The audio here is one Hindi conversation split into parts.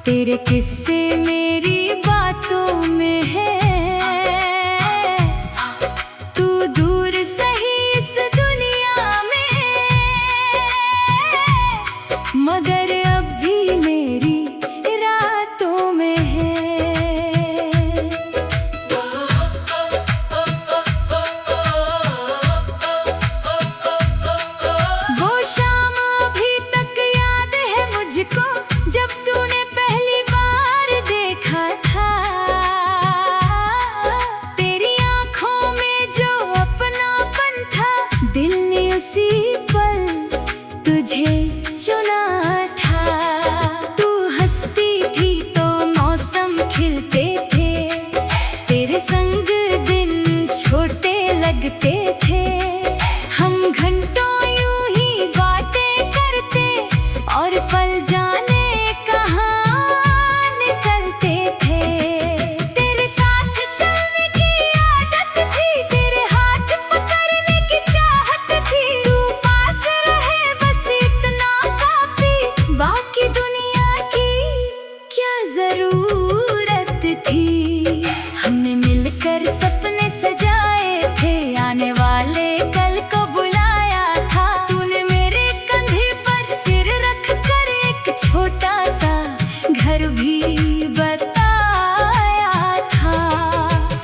तेरे किस्से मेरी बातों में है। तू दूर सही इस दुनिया में, मगर अब भी मेरी रातों में है। वो शाम अभी तक याद है मुझको, जब तूने पहली बार देखा था। तेरी आंखों में जो अपनापन था, दिल ने उसी पल तुझे चुना था। तू हंसती थी तो मौसम खिलते थे, तेरे संग दिन छोटे लगते थे। हम घंटों यूं ही बातें करते और पल जाने निकलते थे। तेरे साथ चलने की आदत थी, तेरे हाथ पकड़ने की चाहत थी। तू पास रहे बस इतना काफी, बाकी दुनिया की क्या जरूरत थी। हमने मिलकर सपने सजाए थे, आने वाले कल को बुलाया था। तूने मेरे कंधे पर सिर रख कर एक छोटा सा घर भी बताया था।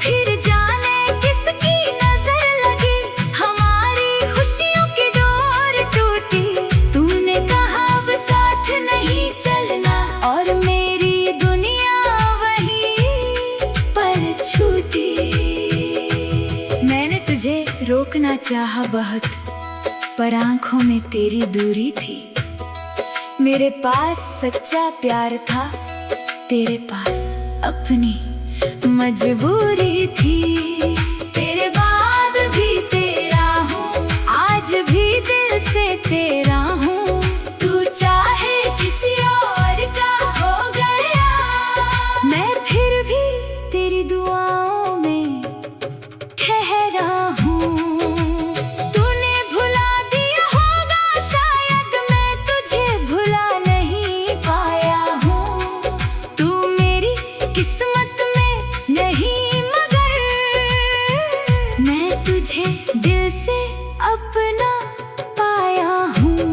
फिर जाने किसकी नजर लगी, हमारी खुशियों की डोर टूटी। तूने कहा अब साथ नहीं चलना, और मेरी दुनिया वहीं पर छूटी। मैंने तुझे रोकना चाहा बहुत, पर आंखों में तेरी दूरी थी। मेरे पास सच्चा प्यार था, तेरे पास अपनी मजबूरी थी। तेरे बाद भी तेरा हूँ, आज भी दिल से तेरा हूँ। तू चाहे किसी और का हो गया, मैं फिर भी तेरी दुआओं में ठहरा हूँ। तूने भुला दिया होगा शायद, मैं तुझे भुला नहीं पाया हूँ। तू मेरी किस्मत में नहीं, मगर मैं तुझे दिल से अपना पाया हूँ।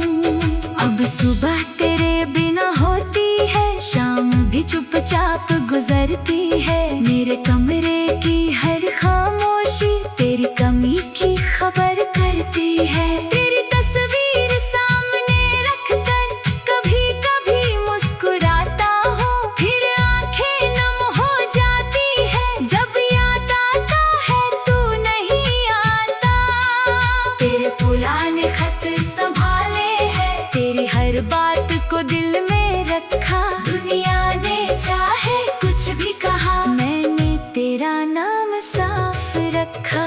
अब सुबह तेरे बिना होती है, शाम भी चुपचाप गुजरती है। मेरे कमरे की हर खामोशी तेरी कमी की खबर करती है। तेरी तस्वीर सामने रखकर कभी कभी मुस्कुराता हूँ, फिर आंखें नम हो जाती है जब याद आता है तू नहीं आता। तेरे पुराने खत संभाले हैं, तेरी हर बात को दिल में रखा। दुनिया ने चाहे कुछ भी कहा, मैंने तेरा नाम साफ रखा।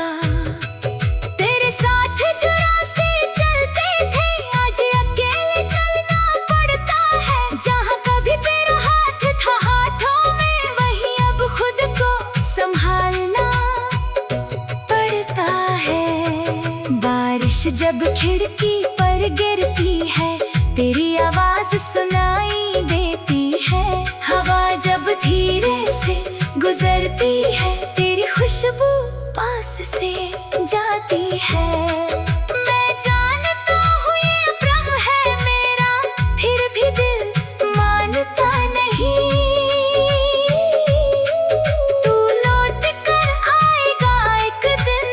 तेरे साथ जो रास्ते चलते थे, आज अकेले चलना पड़ता है। जहाँ कभी तेरा हाथ था हाथों में, वहीं अब खुद को संभालना पड़ता है। बारिश जब खिड़की पर गिरती है, तेरी आवाज सुनाई देती है। हवा जब धीरे से गुजरती है, तेरी खुशबू पास से जाती है। मैं जानता हूँ ये भ्रम है मेरा, फिर भी दिल मानता नहीं। तू लौट कर आएगा एक दिन,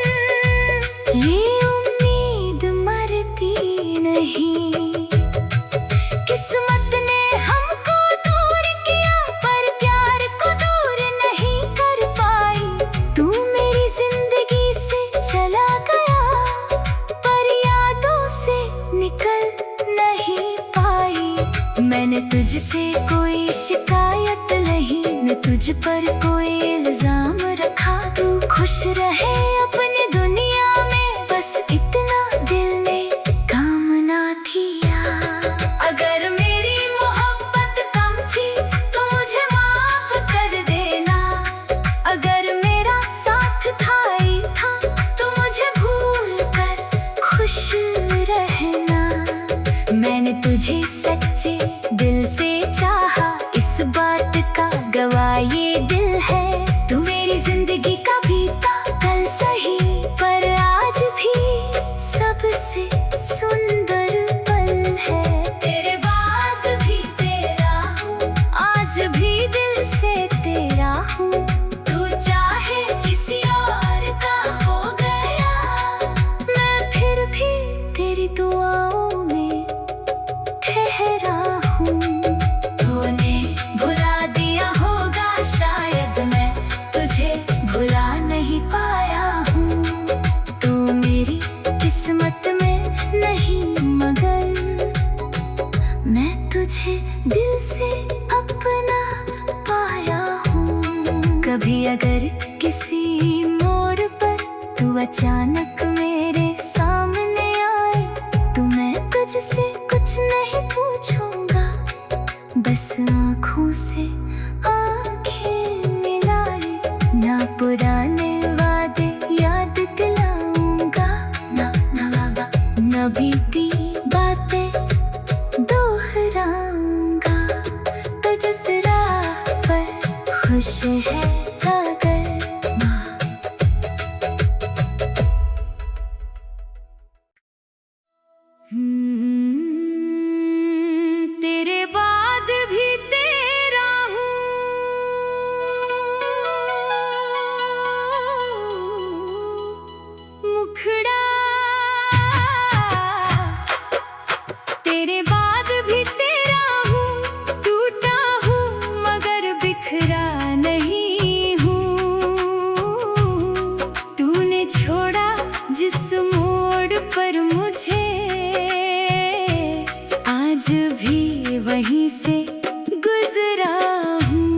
ये उम्मीद मरती नहीं। किस्मत ने हमको दूर किया, पर प्यार को दूर नहीं कर पाई। तू मेरी जिंदगी से चला गया, पर यादों से निकल नहीं पाई। मैंने तुझसे कोई शिकायत नहीं, न तुझ पर कोई इल्जाम रखा। तू खुश रहे अपनी दुनिया में, बस इतना दिल ने कामना किया। अगर मेरी मोहब्बत कम थी तो मुझे माफ कर देना, अगर मेरा साथ था ही था तो मुझे भूल कर खुश रहना। मैंने तुझे सच्चे दिल से चाहा, इस बात आज भी दिल से तेरा हूँ। तू चाहे किसी और का हो गया, मैं फिर भी तेरी दुआओं में ठहरा हूँ। तूने भुला दिया होगा शायद, मैं तुझे भुला नहीं पाया हूँ। तू मेरी किस्मत में नहीं, मगर मैं तुझे दिल से अपना पाया हूँ। कभी अगर किसी मोड़ पर तू अचानक मेरे सामने आए, तो मैं तुझसे कुछ नहीं पूछूंगा, बस आँखों से आँखें मिलाए। ना पुराने वादे याद दिलाऊंगा, ना बीती बातें दोहराऊंगा। तो जिस राह पर खुश है अगर माँ, तेरे बाद भी तेरा हूँ। मुखड़ा तेरे बाद भी तेरा हूँ, टूटा हूँ मगर बिखरा नहीं हूँ। तूने छोड़ा जिस मोड़ पर मुझे, आज भी वहीं से गुजरा हूँ।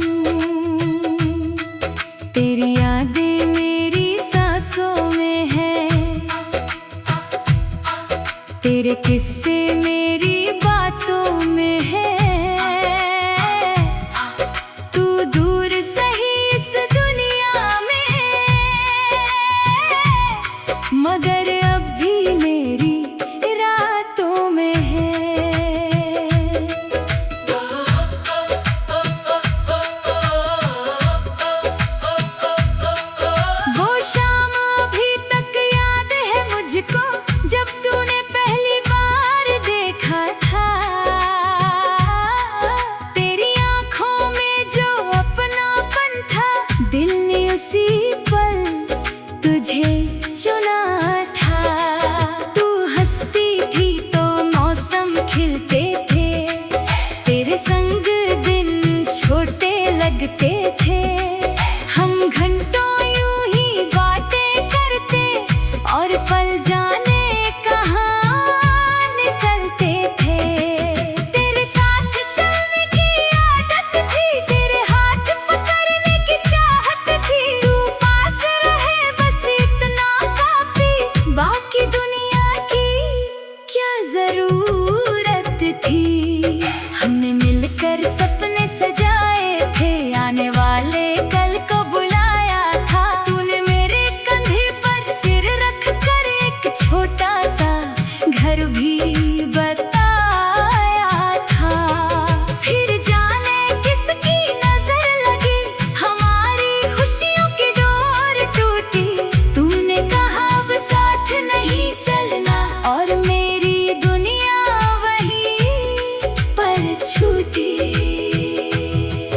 तेरी यादें मेरी सांसों में है, तेरे किस्से मेरी बातों में है। तू दूर सही इस दुनिया में, मगर अब भी मेरी रातों में है। वो शाम अभी तक याद है मुझको, जब तूने पहली बार देखा था। तेरी आंखों में जो अपनापन था, दिल ने उसी पल तुझे चुना था। तू हंसती थी तो मौसम खिलते थे, तेरे संग दिन छोटे लगते थे। हम घंटों यूं ही बातें करते, और पल जाने कहाँ निकलते थे। तेरे साथ चलने की आदत थी, तेरे हाथ पकड़ने की चाहत थी। तू पास रहे बस इतना काफी, बाकी दुनिया की क्या जरूरत थी। हमने मिलकर सपने सजाए थे, आने वाले कल को बुलाया था। तूने मेरे कंधे पर सिर रख कर एक छोटा सा घर भी बताया था। फिर जाने किसकी नजर लगी, हमारी खुशियों की डोर टूटी। तूने कहा अब साथ नहीं चलना, और मेरी दुनिया वहीं पर छूटी।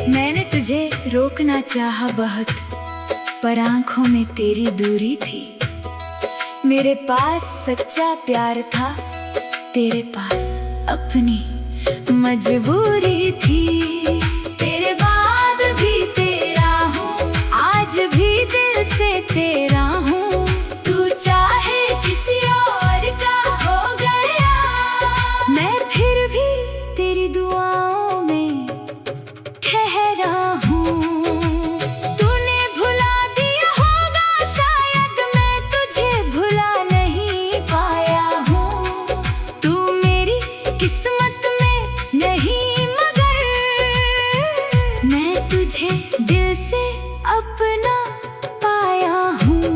मैंने तुझे रोकना चाहा बहुत, पर आंखों में तेरी दूरी थी। मेरे पास सच्चा प्यार था, तेरे पास अपनी मजबूरी थी। तेरे बाद भी तेरा हूँ, आज भी दिल से तेरा हूँ। तू चाहे किसी और का हो गया, मैं फिर भी तेरी दुआओं में ठहरा हूँ। तूने भुला दिया होगा शायद, मैं तुझे भुला नहीं पाया हूँ। तू मेरी किस्मत में नहीं, मगर मैं तुझे दिल से अपना पाया हूँ।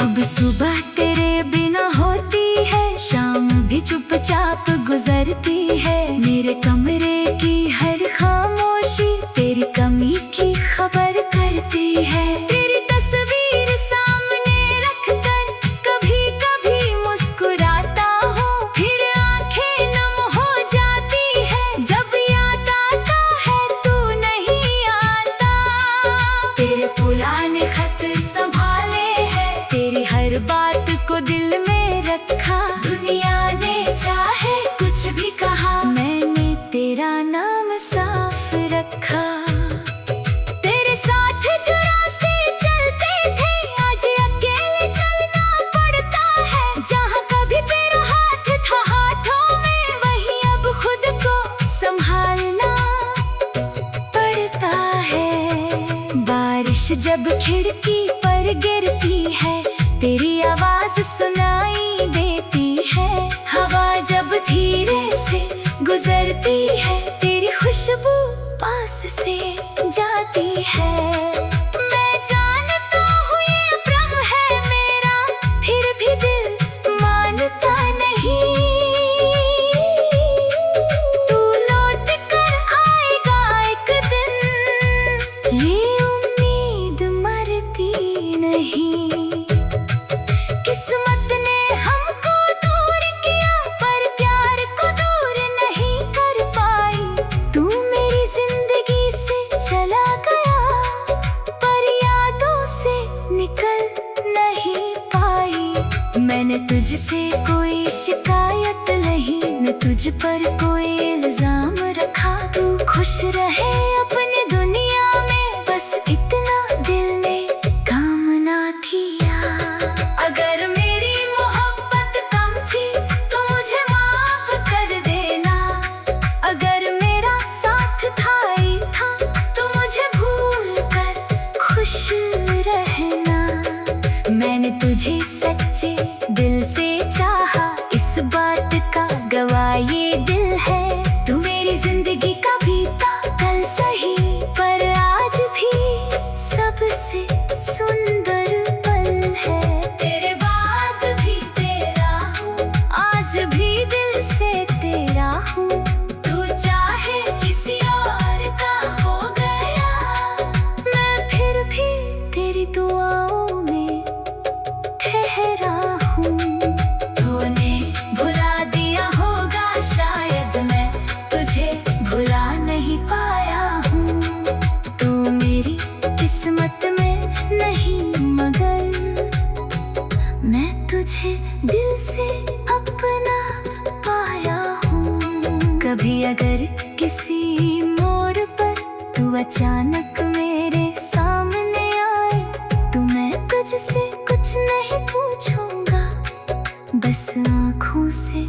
अब सुबह तेरे बिना होती है, शाम भी चुपचाप गुजरती है। मेरे कमरे की हर खामोशी तेरी कमी की खबर करती है। तेरी तस्वीर सामने रखकर कभी कभी मुस्कुराता हूँ, फिर आंखें नम हो जाती है जब याद आता है तू नहीं बारिश जब खिड़की पर गिरती है, तेरी आवाज सुनाई देती है। हवा जब धीरे से गुजरती है, तेरी खुशबू पास से जाती है। मैं जानता हूँ ये भ्रम है मेरा, फिर भी दिल मानता नहीं। तू लौट कर आएगा एक दिन, ये उम्मीद मरती नहीं। किस्मत ने हमको दूर किया, पर प्यार को दूर नहीं कर पाई। तू मेरी जिंदगी से चला गया, पर यादों से निकल नहीं पाई। मैंने तुझसे कोई शिकायत नहीं, न तुझ पर कोई इल्जाम रखा। तू खुश रहे अपनी दुनिया में, बस इतना दिल ने कामना किया। अगर मेरी मोहब्बत कम थी तो मुझे माफ कर देना। अगर मेरा साथ था ही था तो मुझे भूल कर खुश रहना। मैंने तुझे सच्चे दिल से चाहा, इस बात का गवाह ये दिल है। तू मेरी जिंदगी का बीता कल सही, पर आज भी सबसे सुंदर पल है। तेरे बाद भी तेरा हूँ, आज भी दिल से तेरा हूँ। तू चाहे किसी और का हो गया, मैं फिर भी तेरी दुआओं में ठहरा हूँ। तूने भुला दिया होगा शायद, मैं तुझे भुला नहीं पाया हूँ। तू मेरी किस्मत में नहीं, मगर मैं तुझे दिल से अपना पाया हूँ। कभी अगर किसी मोड़ पर तू अचानक मेरे सामने आए, तो मैं तुझसे कुछ नहीं पूछूंगा, बस आँखों से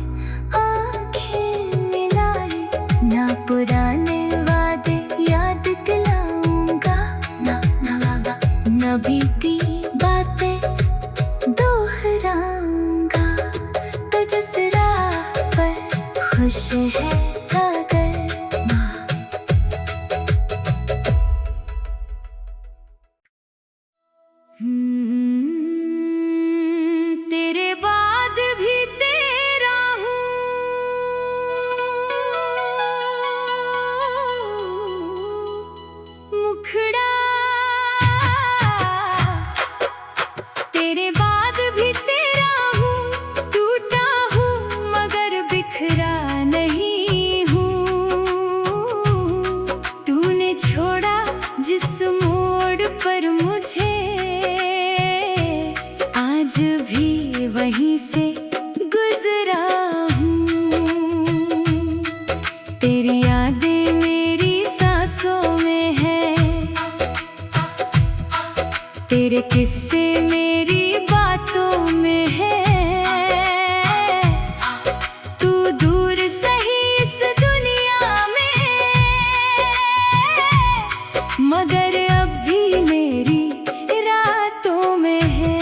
आँखें मिलाए। ना पुराने वादे याद दिलाऊंगा, ना बीती बातें दोहराऊंगा। तो जिस राह पर खुश है अगर माँ। तेरे बाद भी तेरा हूँ, मुखड़ा। तेरे बाद भी तेरा हूँ, टूटा हूँ मगर बिखरा नहीं हूँ। तूने छोड़ा जिस मोड़ पर मुझे, आज भी वहीं से गुजरा हूँ। तेरी यादें मेरी सांसों में है, तेरे किस्से मेरी बातों में है। तू दूर सही इस दुनिया में, मगर अब भी मेरी रातों में है।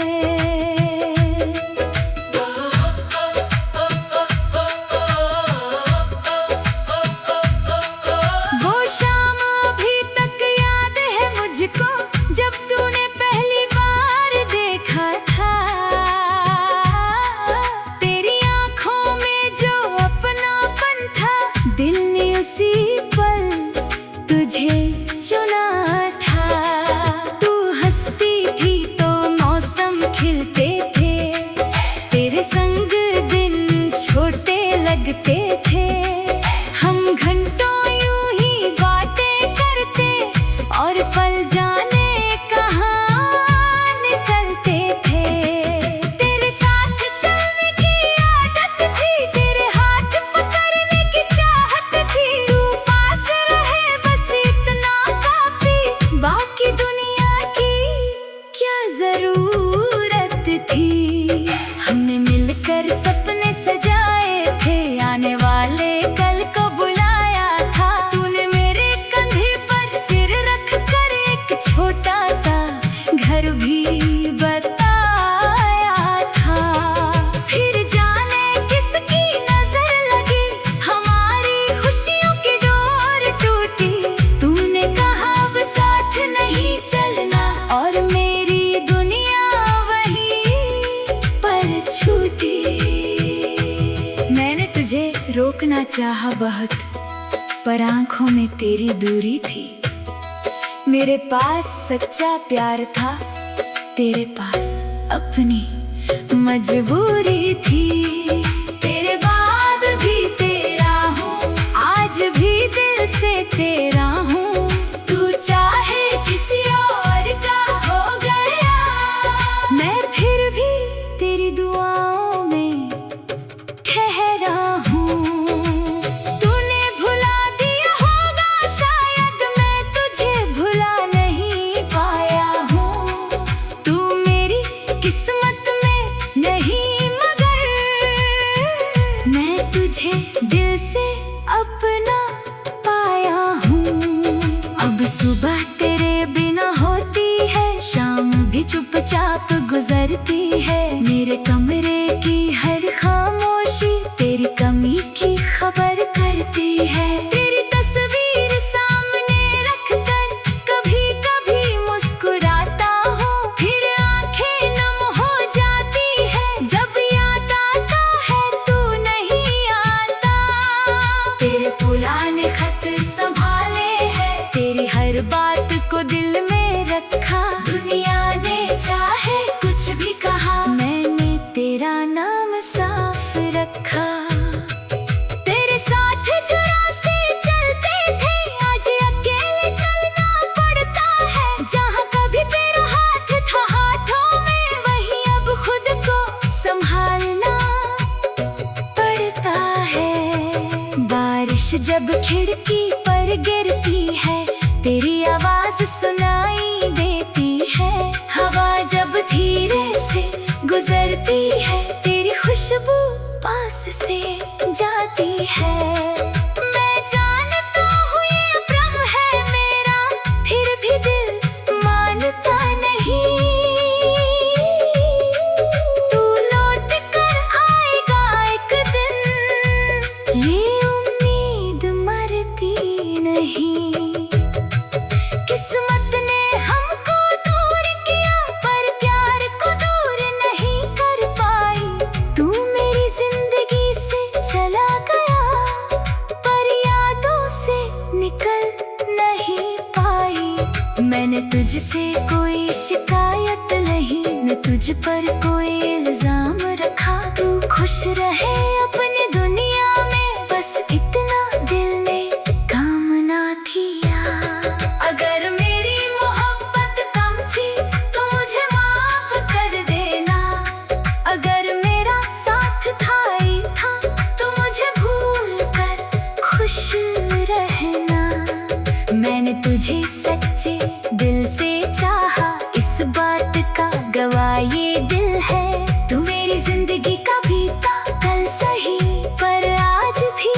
वो शाम अभी तक याद है मुझको, जब तूने पहली बार देखा था। तेरी आंखों में जो अपनापन था, दिल ने उसी पल तुझे चुना था। तू हंसती थी तो मौसम खिलते थे, तेरे संग दिन छोटे लगते थे। हम घंटों यूं ही बातें करते, और पल जाने कहाँ निकलते थे। तेरे साथ चलने की आदत थी, तेरे हाथ पकड़ने की चाहत थी। तू पास रहे बस इतना काफी, रुकना चाहा बहुत, पर आंखों में तेरी दूरी थी। मेरे पास सच्चा प्यार था, तेरे पास अपनी मजबूरी थी। तेरे बाद भी तेरा हूँ, आज भी दिल से तेरा हूँ। तू चाहे किसी और का हो गया, मैं फिर भी तेरी दुआओं में ठहरा हूँ। तूने भुला दिया होगा शायद, मैं तुझे भुला नहीं पाया हूँ। तू मेरी किस्मत में नहीं, मगर मैं तुझे दिल से अपना पाया हूँ। अब सुबह तेरे बिना होती है, शाम भी चुपचाप गुजरती है। मेरे कमरे की हर खामोशी तेरी कमी की खबर करती है। तेरी तस्वीर सामने रखकर कभी कभी मुस्कुराता हूँ, फिर आंखें नम हो जाती है जब याद आता है तू नहीं आता। तेरे पुराने खत संभाले हैं, तेरी हर बात को दिल में रखा। दुनिया ने चाहे कुछ भी कहा, मैंने तेरा नाम साफ रखा। तेरे साथ जो रास्ते चलते थे, आज अकेले चलना पड़ता है। जहाँ कभी तेरा हाथ था हाथों में, वहीं अब खुद को संभालना पड़ता है। बारिश जब खिड़की पर गिरती है, तेरी आवाज सुनाई देती है। हवा जब धीरे से गुजरती है, तेरी खुशबू पास से जाती है। मैं जानता हूँ ये भ्रम है मेरा, फिर भी दिल मानता नहीं। तू लौट कर आएगा एक दिन, ये उम्मीद मरती नहीं। किस्मत ने हमको दूर किया, पर प्यार को दूर नहीं कर पाई। तू मेरी जिंदगी से चला गया, पर यादों से निकल नहीं पाई। मैंने तुझसे कोई शिकायत नहीं, न तुझ पर कोई इल्जाम रखा। तू खुश रहे अपनी दुनिया में, बस इतना दिल ने कामना किया। अगर मेरी मोहब्बत कम थी तो मुझे माफ कर देना। अगर मेरा साथ था ही था तो मुझे भूल कर खुश रहना। मैंने तुझे सच्चे दिल से चाहा, इस बात का गवाह ये दिल है। तू मेरी जिंदगी का बीता कल सही, पर आज भी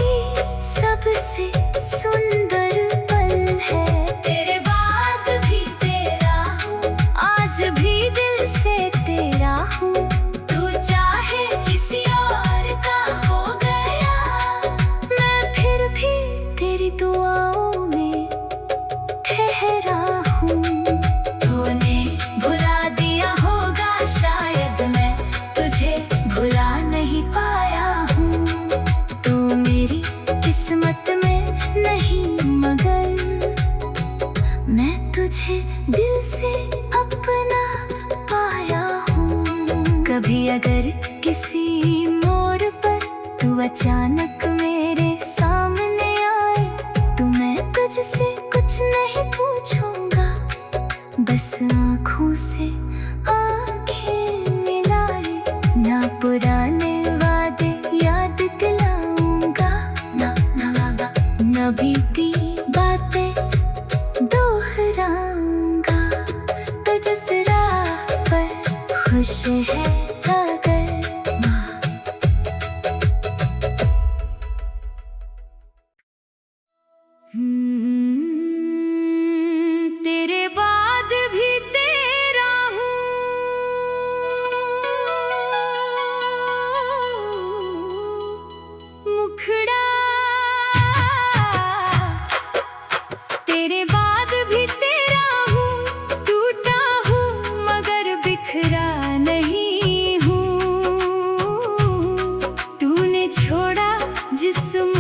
सबसे सुंदर पल है। तेरे बाद भी तेरा हूँ, आज भी दिल से तेरा हूँ। तू चाहे किसी और का हो गया, मैं फिर भी तेरी दुआओं में ठहरा हूँ। तूने भुला दिया होगा शायद, मैं तुझे भुला नहीं पाया हूँ। तू मेरी किस्मत में नहीं, मगर मैं तुझे दिल से अपना पाया हूँ। कभी अगर किसी मोड़ पर तू अचानक मेरे सामने आए, तो मैं तुझसे कुछ नहीं पूछूंगा, बस आँखों से आँखें मिलाए। ना पुराने वादे याद दिलाऊंगा, ना बीती बातें दोहराऊंगा। तो जिस राह पर खुश है अगर माँ, तेरे बाद भी तेरा हूँ, मुखड़ा तेरे बाद भी तेरा हूँ। टूटा हूँ मगर बिखरा नहीं हूँ। तूने छोड़ा जिस्म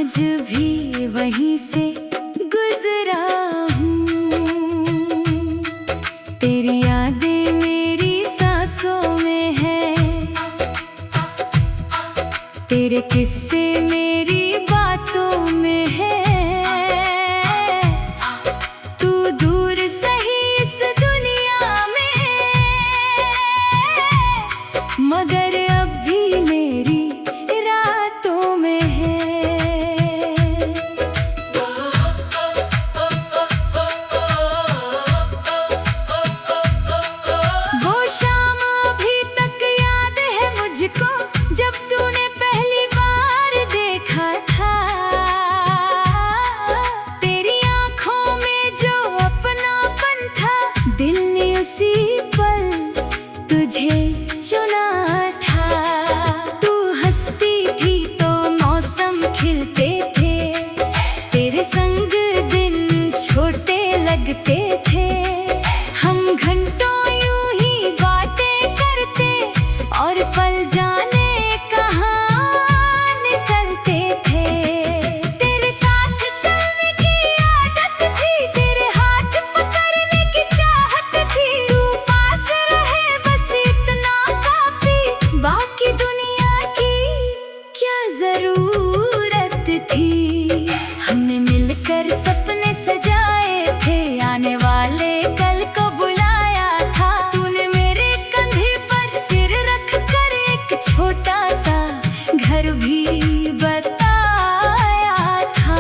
आज भी वहीं से गुजरा हूँ। तेरी यादें मेरी सांसों में है, तेरे किस्से मेरी बातों में है। तू दूर सही इस दुनिया में, मगर अब भी मेरी रातों में है। वो शाम अभी तक याद है मुझको, जब तूने पहली बार देखा था। तेरी आंखों में जो अपनापन था, दिल ने उसी पल तुझे चुना था। तू हंसती थी तो मौसम खिलते थे, तेरे संग दिन छोटे लगते थे। हम घंटों यूं ही बातें करते और पल जाने कहाँ निकलते थे। तेरे साथ चलने की आदत थी, तेरे हाथ पकड़ने की चाहत थी। तू पास रहे बस इतना काफी, बाकी दुनिया की क्या जरूरत थी। हमने मिलकर सपने सजाए थे, आने वाले कल को बुलाया था। तूने मेरे कंधे पर सिर रख कर एक छोटा सा घर भी बताया था।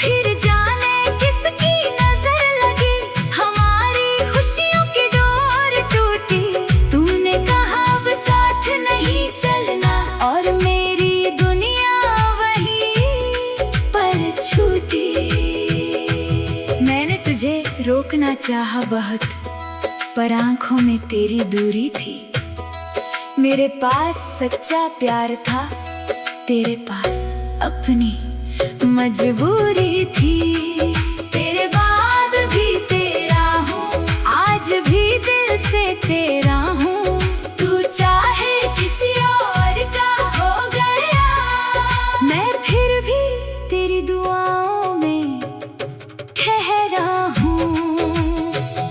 फिर जाने किसकी नजर लगी, हमारी खुशियों की डोर टूटी। तूने कहा अब साथ नहीं चलना, और मेरी दुनिया वहीं पर छूटी। मैंने तुझे रोकना चाहा बहुत, पर आंखों में तेरी दूरी थी। मेरे पास सच्चा प्यार था, तेरे पास अपनी मजबूरी थी। तेरे बाद भी तेरा हूँ, आज भी दिल से तेरा हूँ। तू चाहे किसी और का हो गया, मैं फिर भी तेरी दुआओं में ठहरा हूँ।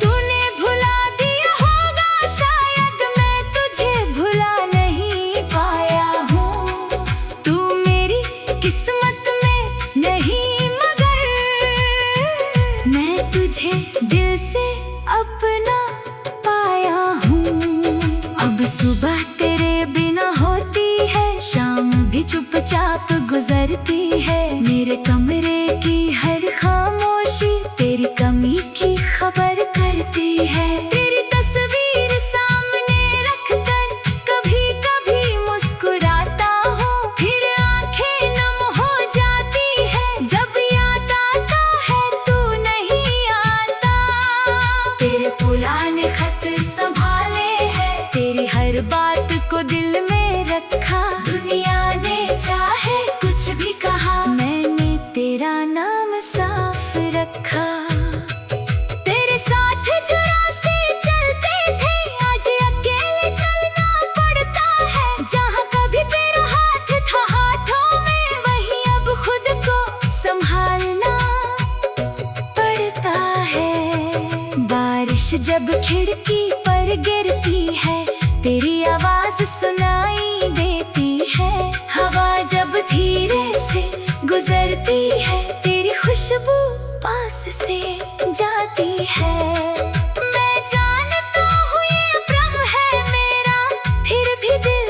तूने भुला दिया होगा शायद, मैं तुझे भुला नहीं पाया हूँ। तू मेरी किस्मत में नहीं, मगर मैं तुझे दिल से अपना पाया हूँ। अब सुबह तेरे बिना होती है, शाम भी चुपचाप गुजरती है। मेरे कमरे की हर खामोशी तेरी कमी की खबर करती है। तेरी तस्वीर सामने रखकर कभी कभी मुस्कुराता हूँ, फिर आंखें नम हो जाती है जब याद आता है तू नहीं आता। तेरे पुराने खत संभाले हैं, तेरी हर बात को दिल में रखा। दुनिया ने चाहे कुछ भी कहा, मैंने तेरा नाम साफ रखा। तेरे साथ जो रास्ते चलते थे, आज अकेले चलना पड़ता है। जहाँ कभी तेरा हाथ था हाथों में, वहीं अब खुद को संभालना पड़ता है। बारिश जब खिड़की पर गिरती है, तेरी आवाज सुनाई देती है। हवा जब धीरे से गुजरती है, तेरी खुशबू पास से जाती है। मैं जानता हूँ ये भ्रम है मेरा, फिर भी दिल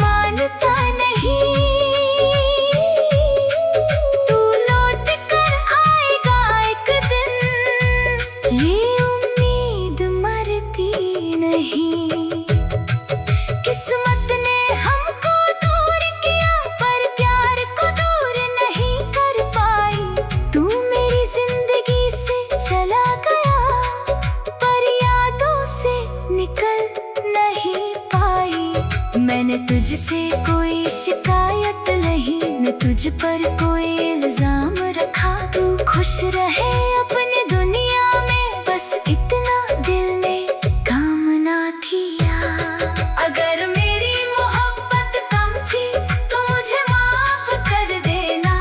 मानता नहीं। तू लौट कर आएगा एक दिन, ये उम्मीद मरती नहीं। किस्मत ने हमको दूर किया, पर प्यार को दूर नहीं कर पाई। तू मेरी जिंदगी से चला गया, पर यादों से निकल नहीं पाई। मैंने तुझसे कोई शिकायत नहीं, न तुझ पर कोई इल्जाम रखा। तू खुश रहे अपनी दुनिया में, बस इतना दिल ने कामना किया। अगर मेरी मोहब्बत कम थी तो मुझे माफ कर देना,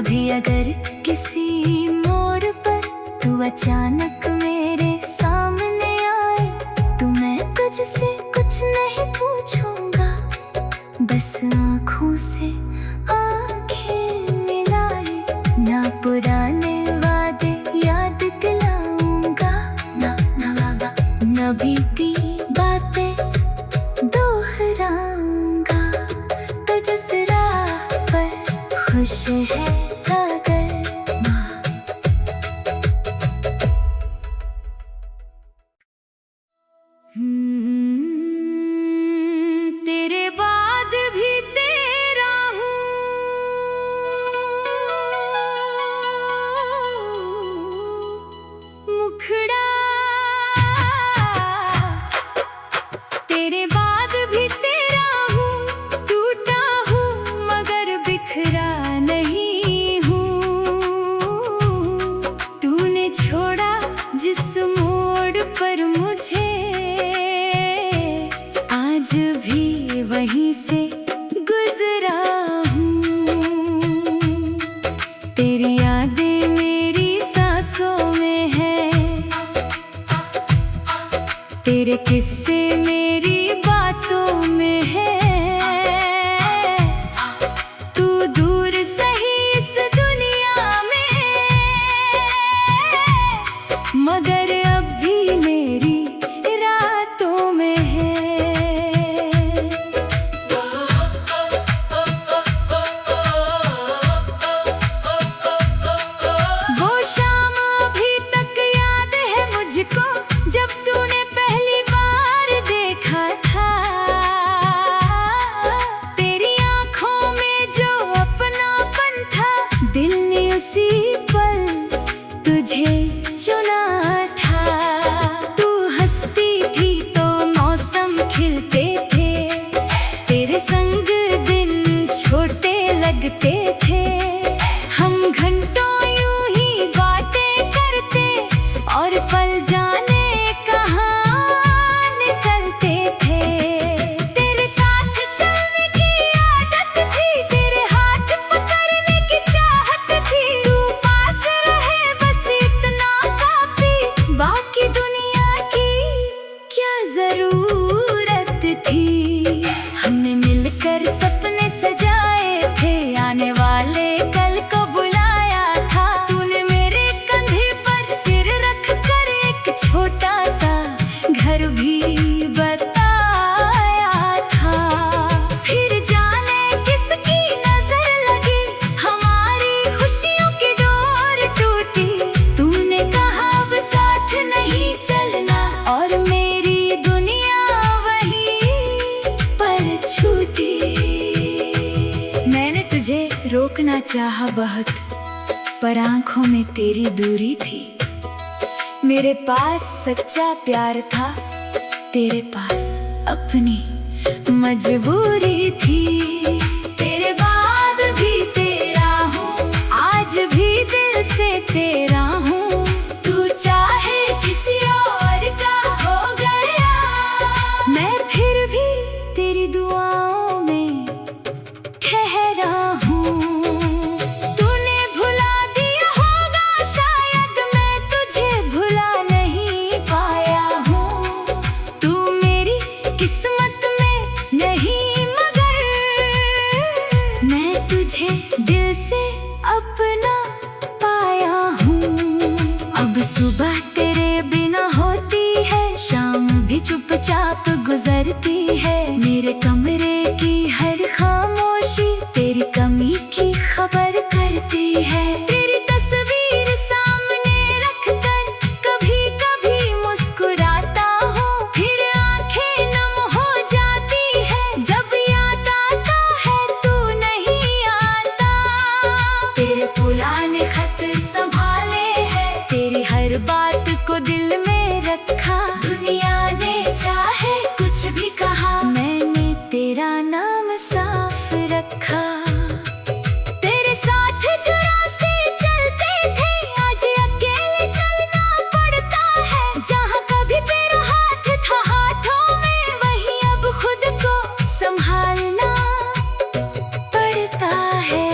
कभी अगर किसी मोड़ पर तू अचानक मेरे सामने आए तो मैं तुझसे कुछ नहीं पूछूंगा, बस आँखों से आँखें मिलाए। ना पुराने वादे याद दिलाऊंगा, ना बीती बातें दोहराऊंगा। तो जिस राह पर खुश है अगर माँ, तेरे बाद भी तेरा हूँ, मुखड़ा तेरे बाद भी तेरा हूँ, टूटा हूँ मगर बिखरा नहीं हूँ। तूने छोड़ा जिस मोड़ पर मुझे, आज भी वहीं से गुजरा हूँ। तेरी यादें मेरी सांसों में है, तेरे किस्से मेरी बातों में है। तू दूर सही इस दुनिया में, मगर अब भी मेरी रातों में है। वो शाम अभी तक याद है मुझको, जब तूने पहली बार देखा था। तेरी आंखों में जो अपनापन था, दिल ने उसी पल तुझे चुना था। तू हंसती थी तो मौसम खिलते थे, तेरे संग दिन छोटे लगते थे। हम घंटों यूं ही बातें करते और पल जाने कहाँ निकलते थे। तेरे साथ चलने की आदत थी, तेरे हाथ पकड़ने की चाहत थी। तू पास रहे बस इतना काफी, बाकी दुनिया की क्या जरूरत थी। हमने मिलकर सपने सजाए थे, आने वाले कल को बुलाया था। तूने मेरे कंधे पर सिर रख कर एक छोटा सा घर भी बताया था। फिर जाने किसकी नजर लगी, हमारी खुशियों की डोर टूटी। तूने कहा अब साथ नहीं चलना, और मेरी दुनिया वहीं पर छूटी। मैंने तुझे रोकना चाहा बहुत, पर आंखों में तेरी दूरी थी। मेरे पास सच्चा प्यार था, तेरे पास अपनी मजबूरी थी। तेरे बाद भी तेरा हूँ, आज भी दिल से तेरा हूँ। तू चाहे किसी और का हो गया, मैं फिर भी तेरी दुआओं में ठहरा हूँ। तूने भुला दिया होगा शायद, मैं तुझे भुला नहीं पाया हूँ। तू मेरी किस्मत में नहीं, मगर मैं तुझे दिल से अपना पाया हूँ। अब सुबह तेरे बिना होती है, शाम भी चुपचाप गुजरती है। मेरे कमरे की हर खामोशी तेरी कमी की खबर करती है। तेरी तस्वीर सामने रखकर कभी कभी मुस्कुराता हूँ, फिर आंखें नम हो जाती है जब याद आता है तू नहीं आता। तेरे पुराने खत संभाले हैं, तेरी हर बात को दिल में रखा। दुनिया ने चाहे कुछ भी कहा, मैंने तेरा नाम साफ रखा। तेरे साथ जो रास्ते चलते थे, आज अकेले चलना पड़ता है। जहाँ कभी तेरा हाथ था हाथों में, वहीं अब खुद को संभालना पड़ता है।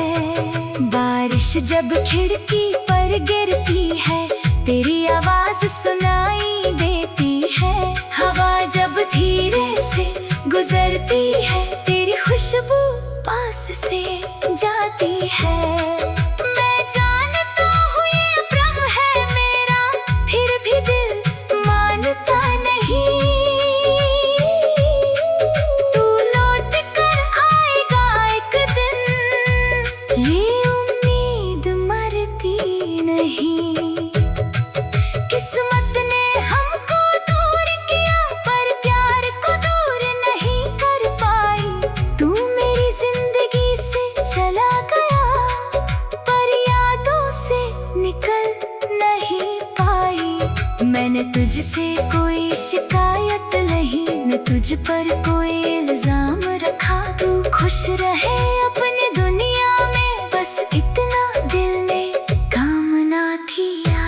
बारिश जब खिड़की पर गिरती है तेरी आवाज सुनाई देती है। हवा जब धीरे से गुजरती है तेरी खुशबू पास से जाती है। मैं जानता हूँ ये भ्रम है मेरा, फिर भी दिल मानता नहीं। तू लौट कर आएगा एक दिन, ये उम्मीद मरती नहीं। किस्मत ने हमको दूर किया पर प्यार को दूर नहीं कर पाई। तू मेरी जिंदगी से चला गया पर यादों से निकल नहीं पाई। मैंने तुझसे कोई शिकायत नहीं, न तुझ पर कोई इल्जाम रखा। तू खुश रहे अपनी दुनिया में, बस इतना दिल ने कामना किया।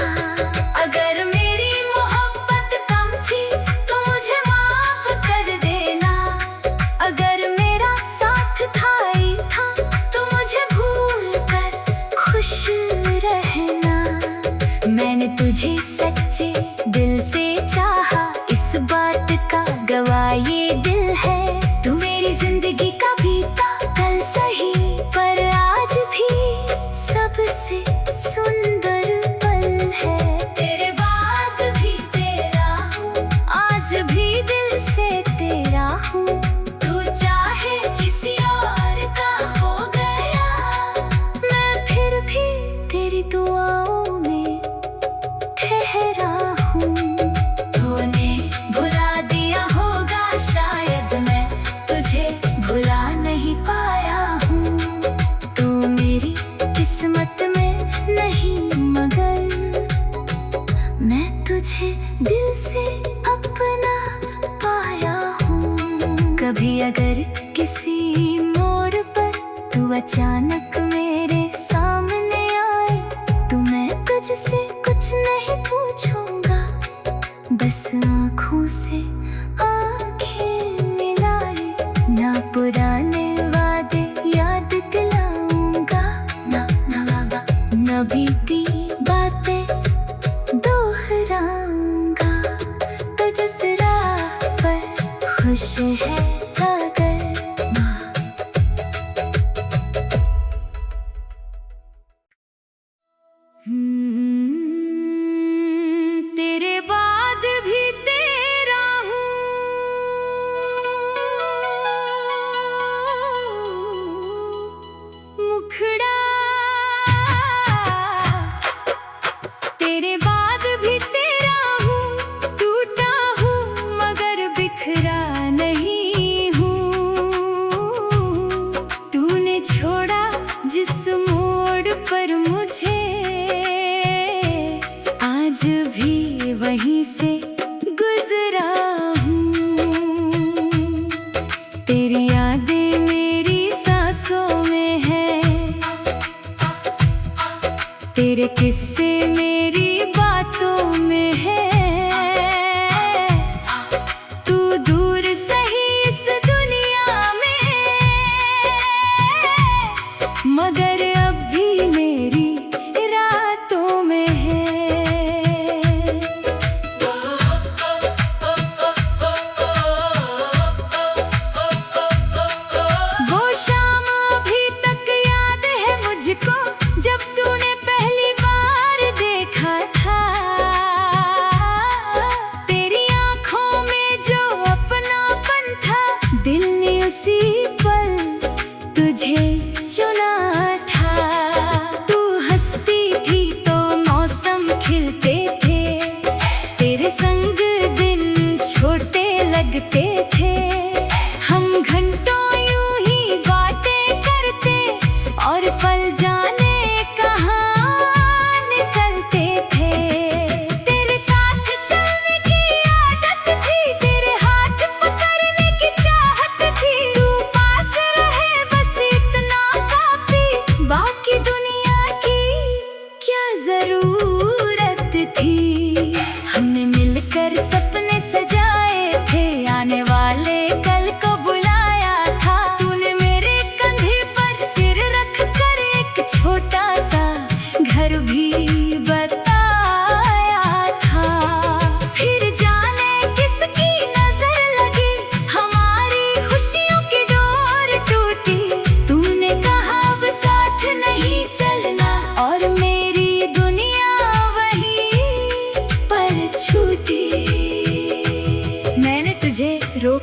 अगर मेरी मोहब्बत कम थी तो मुझे माफ कर देना। अगर मेरा साथ था ही था तो मुझे भूल कर खुश रहना। मैंने तुझे सच्चे दिल से चाहा, इस बात का गवाह ये दिल है। तू मेरी जिंदगी का बीता कल सही पर आज भी सबसे सुंदर पल है। तेरे बाद भी तेरा हूँ, आज भी दिल से तेरा हूँ। तू चाहे किसी और का हो गया, मैं फिर भी तेरी दुआओं में ठहरा हूँ। तूने भुला दिया होगा शायद, मैं तुझे भुला नहीं पाया हूँ। तू मेरी किस्मत में नहीं मगर मैं तुझे दिल से अपना पाया हूँ। कभी अगर किसी मोड़ पर तू अचानक मेरे सामने आए तो मैं तुझसे कुछ नहीं पूछूंगा, बस आँखों से आँखें मिलाए। ना पुराने वादे याद दिलाऊंगा, ना बीती बातें दोहराऊंगा। तो जिस राह पर खुश है अगर माँ। तेरे बाद भी तेरा हूँ, मुखड़ा। तेरे बाद भी तेरा हूँ, टूटा हूँ मगर बिखरा नहीं हूँ। तूने छोड़ा जिस मोड़ पर मुझे, आज भी वहीं से गुजरा हूँ। तेरी यादें मेरी सांसों में है, तेरे किस्से मेरी बातों में है। तू दूर सही इस दुनिया में, मगर अब भी मेरी रातों में है। वो शाम अभी तक याद है मुझको, जब तूने पहली बार देखा।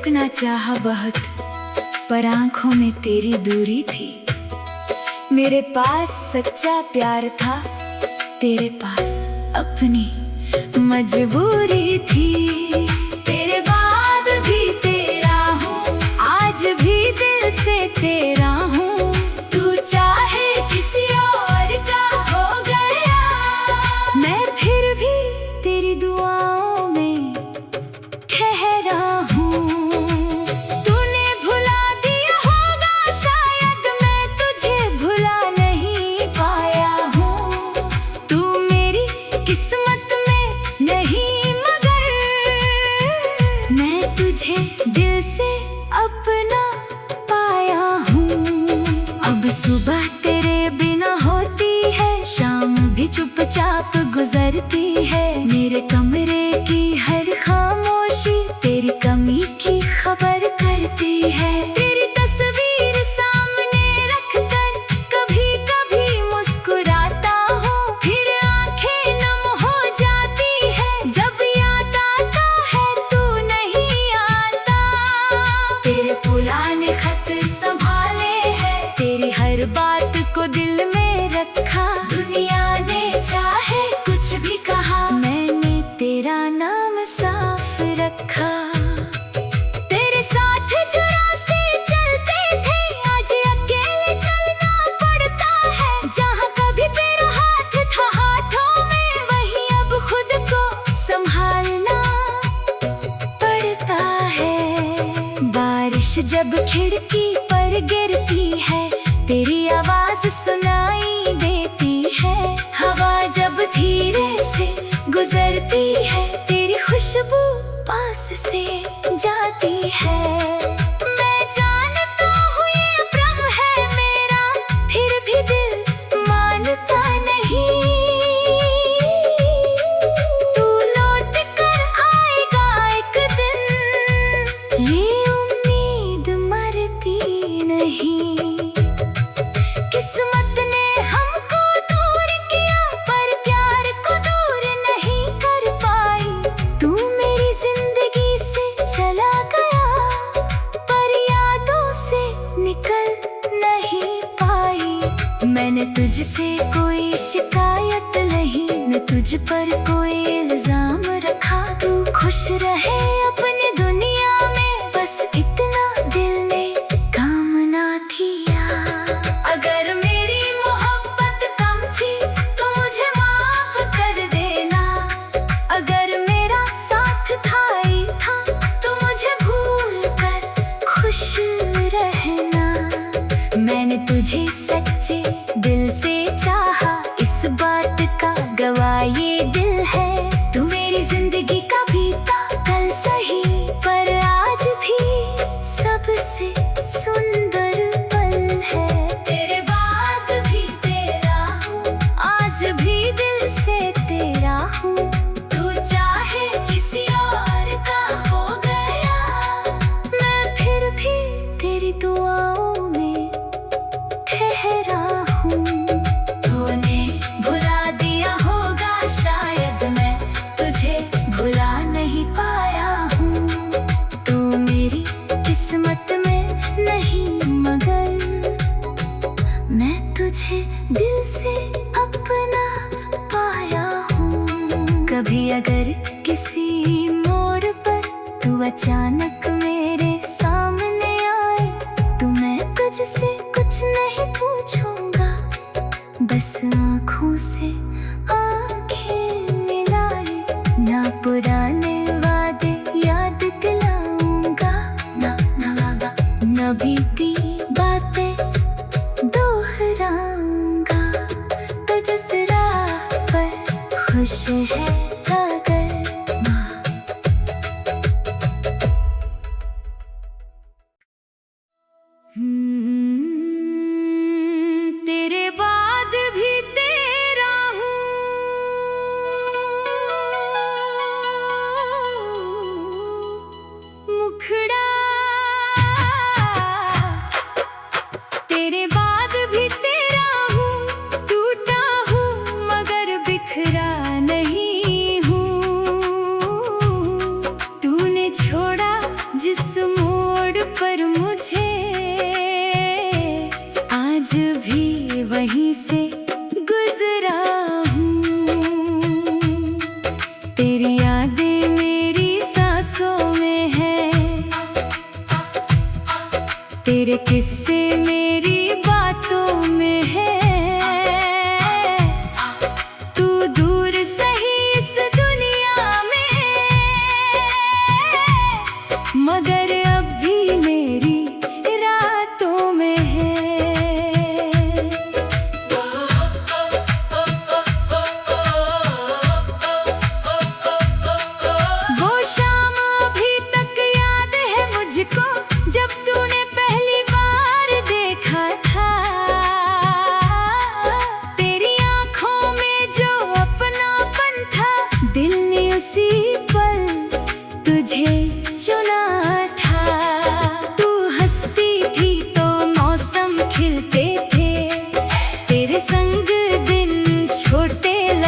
रुकना चाहा बहुत, पर आंखों में तेरी दूरी थी। मेरे पास सच्चा प्यार था, तेरे पास अपनी मजबूरी थी। तेरे बाद भी तेरा हूँ, आज भी दिल से तेरा हूँ। तू चाहे किसी और का हो गया, मैं फिर भी तेरी दुआओं में ठहरा हूँ। तूने भुला दिया होगा शायद, मैं तुझे भुला नहीं पाया हूँ। तू मेरी किस्मत में नहीं, मगर मैं तुझे दिल से अपना पाया हूँ। अब सुबह तेरे बिना होती है, शाम भी चुपचाप गुजरती है। मेरे कमरे की हर खामोशी तेरी कमी की खबर करती है। तेरी तस्वीर सामने रखकर कभी कभी मुस्कुराता हूँ, फिर आंखें नम हो जाती है जब याद आता है तू नहीं आता। तेरे पुराने खत संभाले हैं, तेरी हर बात को दिल में रखा। दुनिया ने चाहे कुछ भी कहा, मैंने तेरा नाम साफ रखा। तेरे साथ जो रास्ते चलते थे, आज अकेले चलना पड़ता है। जहाँ कभी तेरा हाथ था हाथों में, वहीं अब खुद को संभालना पड़ता है। बारिश जब खिड़की पर गिरती है, तेरी आवाज सुनाई देती है। हवा जब धीरे से गुजरती है, तेरी खुशबू पास से जाती है। मैं जानता हूँ ये भ्रम है मेरा, फिर भी दिल मानता नहीं। तू लौट कर आएगा एक दिन, ये उम्मीद मरती नहीं। किस्मत ने हमको दूर किया, पर प्यार को दूर नहीं कर पाई। तू मेरी जिंदगी से चला गया, पर यादों से निकल नहीं पाई। मैंने तुझसे कोई शिकायत नहीं, न तुझ पर कोई इल्जाम रखा। तू खुश रहे अपनी दुनिया में, बस इतना दिल ने कामना किया। अगर मेरी मोहब्बत कम थी तो मुझे माफ कर देना। अगर मेरा साथ था ही था तो मुझे भूल कर खुश रहना। मैंने तुझे सच्चे दिल से चाहा, इस बात का गवाह ये दिल है। तू मेरी जिंदगी का बीता कल सही, पर आज भी सबसे सुंदर पल है। तेरे बाद भी तेरा हूँ, आज भी दिल से तेरा हूँ। तू चाहे किसी और का हो गया, मैं फिर भी तेरी दुआओं में ठहरा हूँ। तूने भुला दिया होगा शायद, मैं तुझे भुला नहीं पाया हूँ। तू मेरी किस्मत में नहीं, मगर मैं तुझे दिल से अपना पाया हूँ। कभी अगर किसी मोड़ पर तू अचानक मेरे सामने आए, तो मैं तुझसे कुछ नहीं पूछूंगा, बस आँखों से आँखें मिलाए। ना पुराने वादे याद दिलाऊंगा, ना बीती बातें दोहराऊंगा। तो जिस राह पर खुश है अगर माँ, तेरे बाद भी तेरा हूँ। मुखड़ा तेरे बाद भी तेरा हूँ, टूटा हूँ मगर बिखरा नहीं।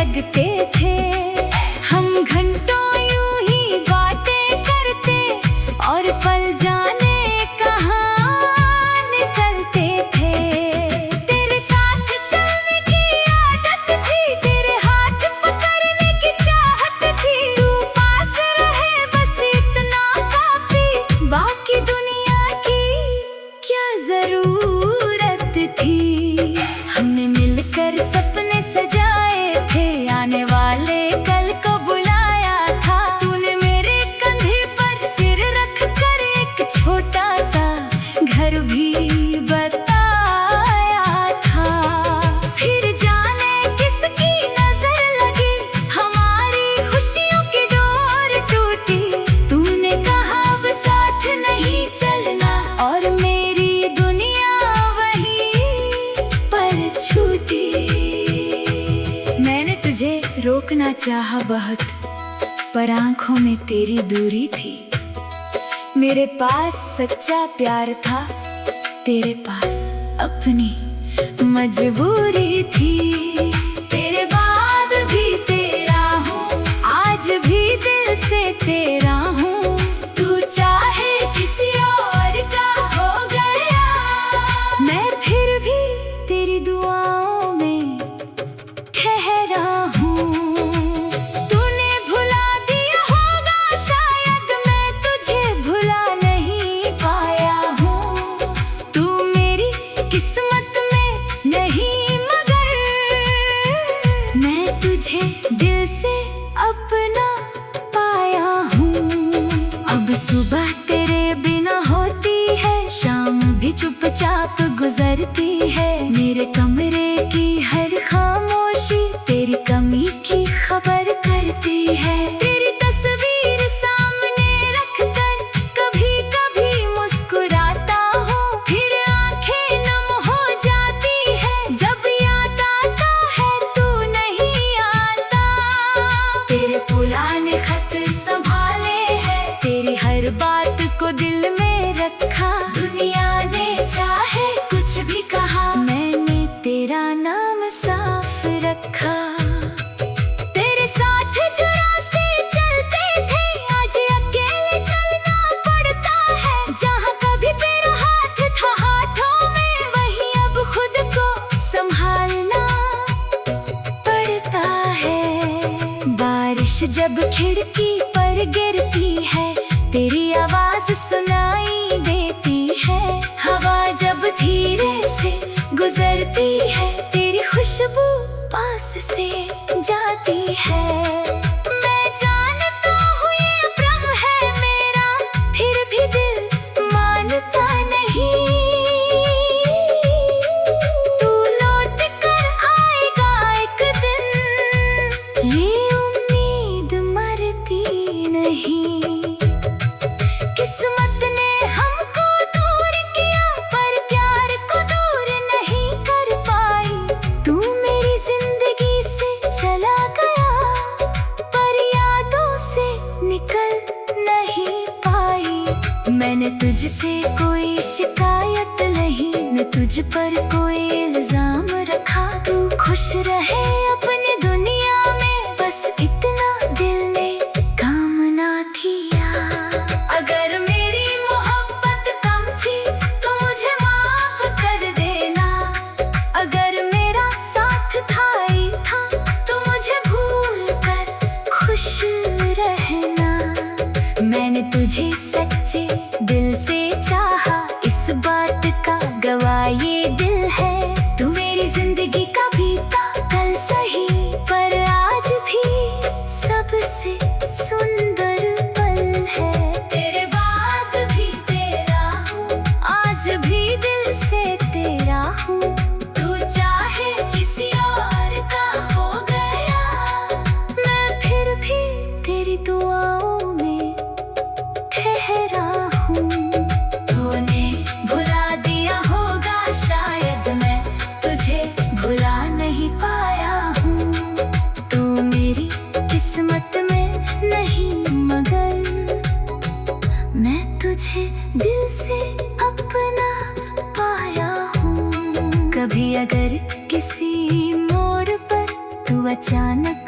लगते थे। हम घंटों यूं ही बातें करते और पल जाने कहाँ निकलते थे। तेरे साथ चलने की आदत थी, तेरे हाथ पकड़ने की चाहत थी। तू पास रहे बस इतना काफी, बाकी दुनिया की क्या जरूरत थी। हमने मिलकर सपने सजाए थे, आने वाले कल को बुलाया था। तूने मेरे कंधे पर सिर रख कर एक छोटा सा घर भी बताया था। फिर जाने किसकी नजर लगी, हमारी खुशियों की डोर टूटी। तूने कहा अब साथ नहीं चलना और मेरी दुनिया वहीं पर छूटी। मैंने तुझे रोकना चाहा बहुत, पर आंखों में तेरी दूरी थी। मेरे पास सच्चा प्यार था, तेरे पास अपनी मजबूरी थी। तेरे बाद भी तेरा हूँ, आज भी दिल से तेरा हूँ। तू चाहे किसी और का हो गया, मैं फिर भी तेरी दुआओं में ठहरा हूँ। तूने भुला दिया होगा शायद, मैं तुझे भुला नहीं पाया हूँ। तू मेरी किस्मत में नहीं मगर मैं तुझे दिल से अपना पाया हूँ। अब सुबह तेरे बिना होती है, शाम भी चुपचाप गुजरती है। मेरे कमरे की हर खामोशी तेरी कमी की खबर करती है। तेरी तस्वीर सामने रखकर कभी कभी मुस्कुराता हूँ, फिर आंखें नम हो जाती है जब याद आता है तू नहीं आता। तेरे पुराने खत संभाले हैं, तेरी हर बात को दिल में रखा। दुनिया ने चाहे कुछ भी कहा, मैंने तेरा नाम साफ रखा। तेरे साथ जो रास्ते चलते थे, आज अकेले चलना पड़ता है। जहाँ कभी तेरा हाथ था हाथों में, वहीं अब खुद को संभालना पड़ता है। बारिश जब खिड़की पर गिरती है, तेरी आवाज सुनाई देती है। हवा जब धीरे से गुजरती है, तेरी खुशबू पास से जाती है। मैं जानता हूँ ये भ्रम है मेरा, फिर भी दिल मानता नहीं। तू लौट कर आएगा एक दिन, ये उम्मीद मरती नहीं। किस्मत ने हमको दूर किया, पर प्यार को दूर नहीं कर पाई। तू मेरी जिंदगी से चला गया, पर यादों से निकल नहीं पाई। मैंने तुझसे कोई शिकायत नहीं, न तुझ पर कोई इल्जाम रखा। तू खुश रहे अपनी दुनिया में, बस इतना दिल ने कामना किया। अगर मेरी मोहब्बत कम थी तो मुझे माफ कर देना। अगर मेरा साथ था ही था तो मुझे भूल कर खुश रहना। मैंने तुझे सच्चे दिल से चाहा, इस बात का गवाह ये दिल है। तू मेरी जिंदगी का बीता कल सही, पर आज भी सबसे सुंदर पल है। तेरे बाद भी तेरा हूँ, आज भी दिल से तेरा हूँ। तू चाहे किसी और का हो गया, मैं फिर भी तेरी दुआओं में ठहरा हूँ। अचानक